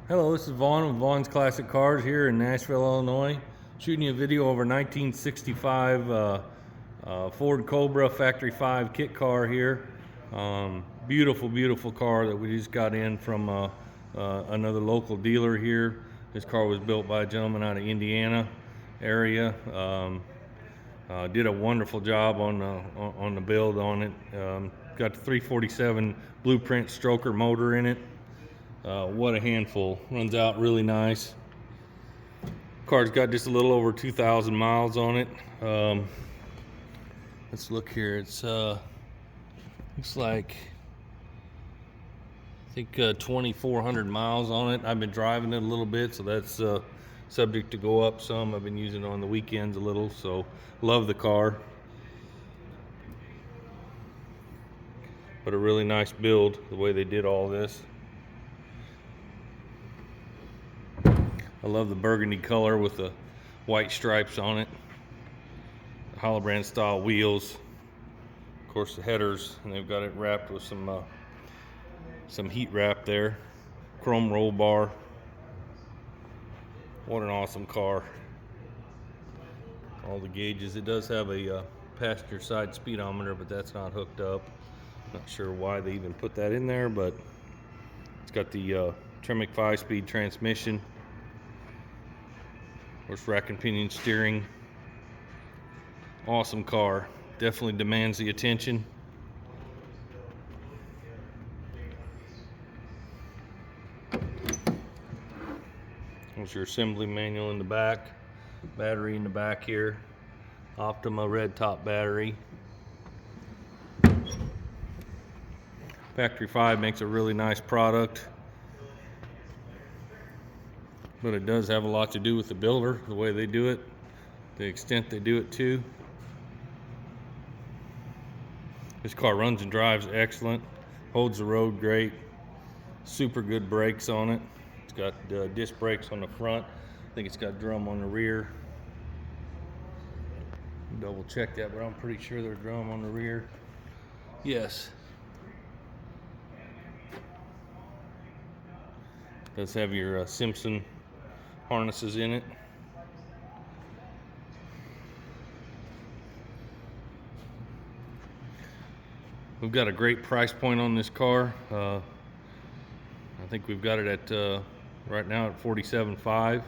Hello, this is Vaughn with Vaughn's Classic Cars here in Nashville, Illinois. Shooting you a video over 1965 Ford Cobra Factory 5 kit car here. Beautiful, beautiful car that we just got in from another local dealer here. This car was built by a gentleman out of Indiana area. Did a wonderful job on the build on it. Got the 347 blueprint stroker motor in it. What a handful. Runs out really nice. Car's got just a little over 2,000 miles on it. Let's look here. It's looks like I think 2,400 miles on it. I've been driving it a little bit, so that's subject to go up some. I've been using it on the weekends a little, so love the car. But a really nice build, the way they did all this. I love the burgundy color with the white stripes on it. The Holobrand style wheels. Of course, the headers, and they've got it wrapped with some heat wrap there. Chrome roll bar. What an awesome car. All the gauges. It does have a passenger side speedometer, but that's not hooked up. Not sure why they even put that in there, but it's got the Tremec 5-speed transmission. Of course, rack and pinion steering. Awesome car. Definitely demands the attention. There's your assembly manual in the back. Battery in the back here. Optima red top battery. Factory 5 makes a really nice product. But it does have a lot to do with the builder, the way they do it, the extent they do it too. This car runs and drives excellent, holds the road great, super good brakes on it. It's got disc brakes on the front. I think it's got drum on the rear. Double check that, but I'm pretty sure there's drum on the rear. Yes. Does have your Simpson harnesses in it. We've got a great price point on this car. I think we've got it at right now at $47,500.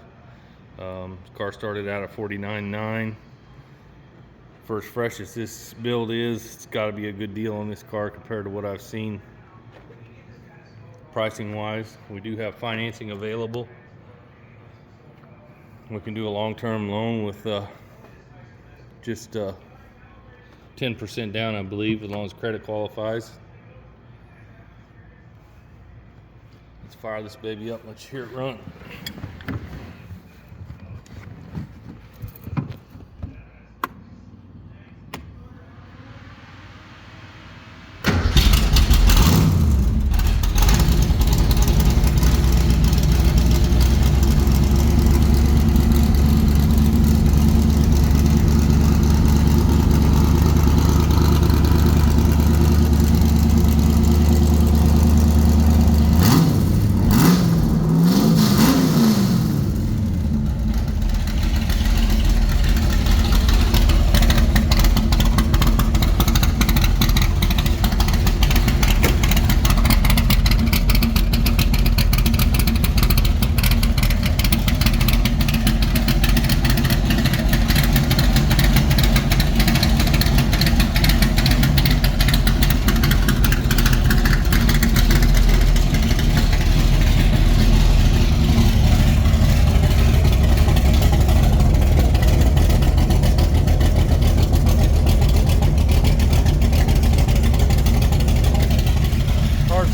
This car started out at $49,900. First fresh as this build is, it's got to be a good deal on this car compared to what I've seen pricing wise. We do have financing available. We can do a long-term loan with just 10% down, I believe, as long as credit qualifies. Let's fire this baby up. Let's hear it run.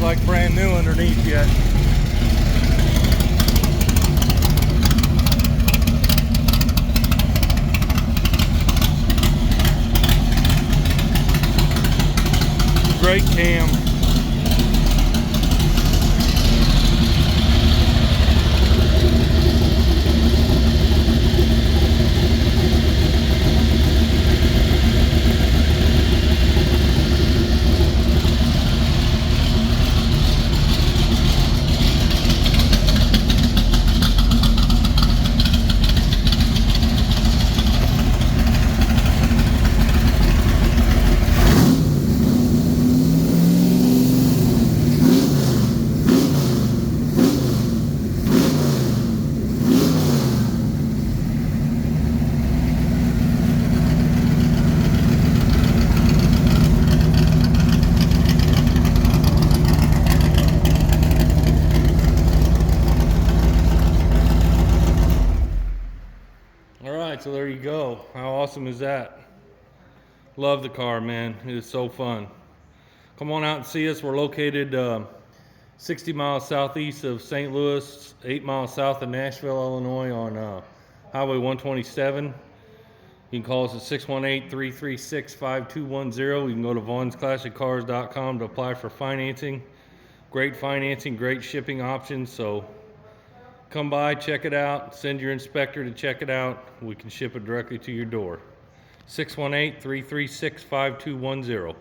Like brand new underneath yet. Great cam. you go. How awesome is that? Love the car, man. It is so fun. Come on out and see us. We're located 60 miles southeast of St. Louis, 8 miles south of Nashville, Illinois on Highway 127. You can call us at 618-336-5210. You can go to vaughnsclassiccars.com to apply for financing. Great financing, great shipping options. So come by, check it out, send your inspector to check it out. We can ship it directly to your door. 618-336-5210.